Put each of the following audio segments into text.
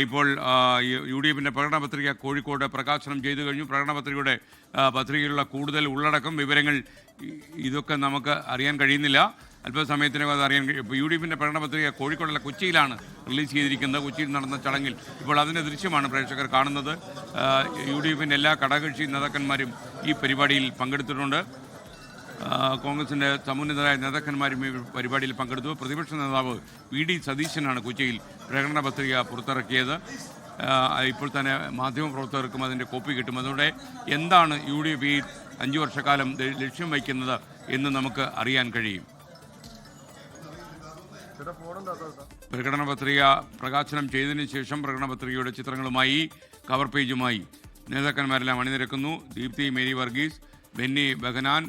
ഇപ്പോൾ U D എഫിൻ്റെ പ്രകടന പത്രിക കോഴിക്കോട് പ്രകാശനം ചെയ്തു കഴിഞ്ഞു. പ്രകടന പത്രികയുടെ പത്രികയിലുള്ള കൂടുതൽ ഉള്ളടക്കം വിവരങ്ങൾ ഇതൊക്കെ നമുക്ക് അറിയാൻ കഴിയുന്നില്ല. അല്പസമയത്തിനകം അത് അറിയാൻ കഴിയും. ഇപ്പോൾ യു ഡി എഫിൻ്റെ പ്രകടന പത്രിക കോഴിക്കോടുള്ള കൊച്ചിയിലാണ് റിലീസ് ചെയ്തിരിക്കുന്നത്. കൊച്ചിയിൽ നടന്ന ചടങ്ങിൽ ഇപ്പോൾ അതിൻ്റെ ദൃശ്യമാണ് പ്രേക്ഷകർ കാണുന്നത്. യു ഡി എഫിൻ്റെ എല്ലാ ഘടകകക്ഷി നേതാക്കന്മാരും ഈ പരിപാടിയിൽ പങ്കെടുത്തിട്ടുണ്ട്. കോൺഗ്രസിൻ്റെ സമുന്നതരായ നേതാക്കന്മാരും ഈ പരിപാടിയിൽ പങ്കെടുത്തു. പ്രതിപക്ഷ നേതാവ് വി ഡി സതീശനാണ് കൊച്ചിയിൽ പ്രകടന പത്രിക പുറത്തിറക്കിയത്. ഇപ്പോൾ തന്നെ മാധ്യമപ്രവർത്തകർക്കും അതിൻ്റെ കോപ്പി കിട്ടും. അതോടെ എന്താണ് യു ഡി എഫ് ഈ 5 വർഷക്കാലം ലക്ഷ്യം വയ്ക്കുന്നത് എന്ന് നമുക്ക് അറിയാൻ കഴിയും. പ്രകടന പത്രിക പ്രകാശനം ചെയ്തതിനു ശേഷം പ്രകടന പത്രികയുടെ ചിത്രങ്ങളുമായി കവർ പേജുമായി നേതാക്കന്മാരെല്ലാം അണിനിരക്കുന്നു. ദീപ്തി മേരി വർഗീസ്, ബെന്നി ബെഹനാൻ,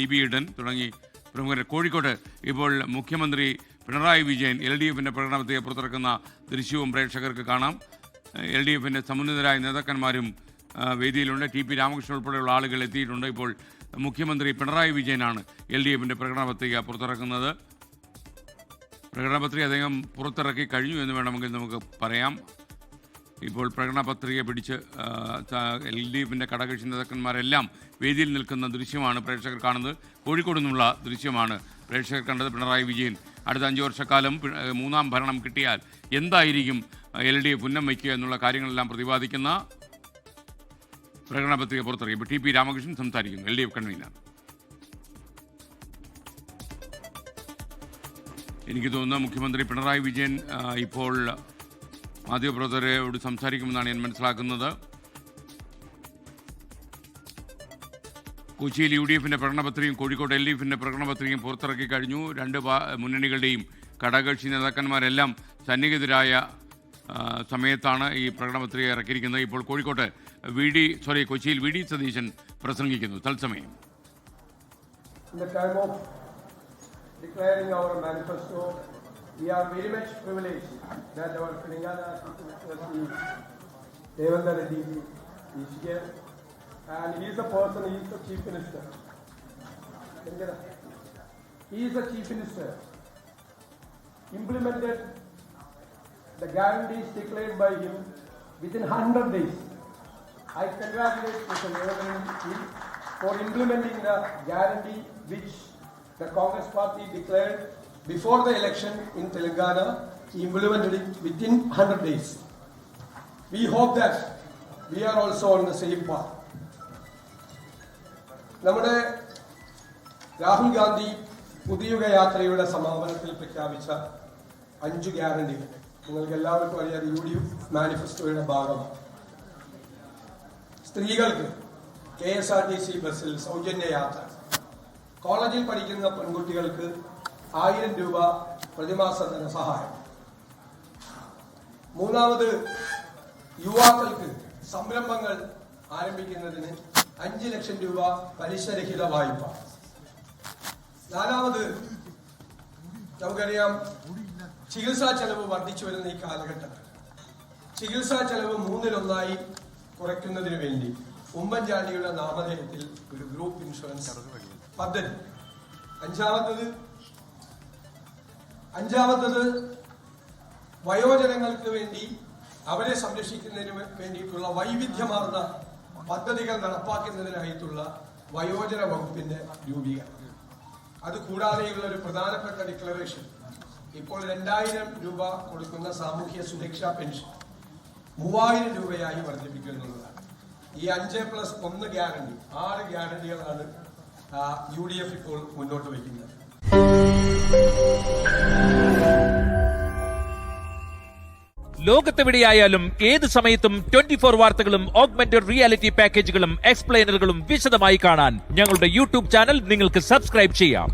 IB ഈഡൻ തുടങ്ങി പ്രമുഖർ. കോഴിക്കോട്ട് ഇപ്പോൾ മുഖ്യമന്ത്രി പിണറായി വിജയൻ LDFിൻ്റെ പ്രകടന പത്രിക പുറത്തിറക്കുന്ന ദൃശ്യവും പ്രേക്ഷകർക്ക് കാണാം. LDFിൻ്റെ സമുന്നതരായ നേതാക്കന്മാരും വേദിയിലുണ്ട്. TP രാമകൃഷ്ണൻ ഉൾപ്പെടെയുള്ള ആളുകൾ എത്തിയിട്ടുണ്ട്. ഇപ്പോൾ മുഖ്യമന്ത്രി പിണറായി വിജയനാണ് LDFിൻ്റെ പ്രകടന പത്രിക പുറത്തിറക്കുന്നത്. പ്രകടന പത്രിക അദ്ദേഹം പുറത്തിറക്കി കഴിഞ്ഞു എന്ന് വേണമെങ്കിൽ നമുക്ക് പറയാം. ഇപ്പോൾ പ്രകടന പത്രിക പിടിച്ച് LDFിൻ്റെ ഘടകകക്ഷി നേതാക്കന്മാരെല്ലാം വേദിയിൽ നിൽക്കുന്ന ദൃശ്യമാണ് പ്രേക്ഷകർ കാണുന്നത്. കോഴിക്കോട് നിന്നുള്ള ദൃശ്യമാണ് പ്രേക്ഷകർ കണ്ടത്. പിണറായി വിജയൻ അടുത്ത 5 വർഷക്കാലം 3ാം ഭരണം കിട്ടിയാൽ എന്തായിരിക്കും LDF ഉന്നം വയ്ക്കുക എന്നുള്ള കാര്യങ്ങളെല്ലാം പ്രതിപാദിക്കുന്ന പ്രകടന പത്രിക പുറത്തിറക്കി. ഇപ്പോൾ TP രാമകൃഷ്ണൻ സംസാരിക്കുന്നു, LDF കൺവീനർ. എനിക്ക് തോന്നുന്നു മുഖ്യമന്ത്രി പിണറായി വിജയൻ ഇപ്പോൾ മാധ്യമപ്രവർത്തകരോട് സംസാരിക്കുമെന്നാണ് ഞാൻ മനസ്സിലാക്കുന്നത്. കൊച്ചിയിൽ UDFിൻ്റെ പ്രകടന പത്രികയും കോഴിക്കോട് LDFിൻ്റെ പ്രകടന പത്രികയും പുറത്തിറക്കി കഴിഞ്ഞു. 2 മുന്നണികളുടെയും ഘടകകക്ഷി നേതാക്കന്മാരെല്ലാം സന്നിഹിതരായ സമയത്താണ് ഈ പ്രകടന പത്രിക ഇറക്കിയിരിക്കുന്നത്. ഇപ്പോൾ കോഴിക്കോട്ട് കൊച്ചിയിൽ വി ഡി സതീശൻ പ്രസംഗിക്കുന്നു. തത്സമയം declaring our manifesto, we are very much privileged that our Telangana Devendra Reddy is here, and he is the person, he is the Chief Minister. He is the Chief Minister, implemented the guarantees declared by him within 100 days. I congratulate Mr. Devendra Reddy for implementing the guarantee which the Congress party declared before the election in Telangana. He implemented it within 100 days. We hope that we are also on the same path. നമ്മുടെ രാഹുൽ ഗാന്ധി പുതിയുഗ യാത്രയുടെ സമാപനത്തിൽ പ്രഖ്യാപിച്ച 5 ഗ്യാരണ്ടികൾ നിങ്ങൾക്ക് എല്ലാവർക്കും അറിയാതെ UDF മാനിഫെസ്റ്റോയുടെ ഭാഗമാണ്. സ്ത്രീകൾക്ക് KSRTC ബസ്സിൽ സൗജന്യ യാത്ര, കോളേജിൽ പഠിക്കുന്ന പെൺകുട്ടികൾക്ക് 1000 രൂപ പ്രതിമാസ ധനസഹായം, 3ാമത് യുവാക്കൾക്ക് സംരംഭങ്ങൾ ആരംഭിക്കുന്നതിന് 5 ലക്ഷം രൂപ പലിശരഹിത വായ്പ, 4ാമത് നമുക്കറിയാം ചികിത്സാ ചെലവ് വർദ്ധിച്ചു വരുന്ന ഈ കാലഘട്ടത്തിൽ ചികിത്സാ ചെലവ് 3-1 കുറയ്ക്കുന്നതിന് വേണ്ടി ഉമ്മൻചാണ്ടിയുടെ നാമധേയത്തിൽ ഒരു ഗ്രൂപ്പ് ഇൻഷുറൻസ് പദ്ധതി. 5ാമത്തത് വയോജനങ്ങൾക്ക് വേണ്ടി അവരെ സംരക്ഷിക്കുന്നതിന് വേണ്ടിയിട്ടുള്ള വൈവിധ്യമാർന്ന പദ്ധതികൾ നടപ്പാക്കുന്നതിനായിട്ടുള്ള വയോജന വകുപ്പിന്റെ രൂപീകരണം. അതുകൂടാതെയുള്ള ഒരു പ്രധാനപ്പെട്ട ഡിക്ലറേഷൻ, ഇപ്പോൾ 2000 രൂപ കൊടുക്കുന്ന സാമൂഹ്യ സുരക്ഷാ പെൻഷൻ 3000 രൂപയായി വർദ്ധിപ്പിക്കുന്നതാണ്. ഈ 5+1 ഗ്യാരണ്ടി 6 ഗ്യാരണ്ടികളാണ് UDF ഇപ്പോൾ മുന്നോട്ട് വയ്ക്കുന്നത്. ലോകത്തെവിടെയായാലും ഏത് സമയത്തും 24 വാർത്തകളും ഓഗ്മെന്റഡ് റിയാലിറ്റി പാക്കേജുകളും എക്സ്പ്ലെയിനറുകളും വിശദമായി കാണാൻ ഞങ്ങളുടെ YouTube ചാനൽ നിങ്ങൾക്ക് സബ്സ്ക്രൈബ് ചെയ്യാം.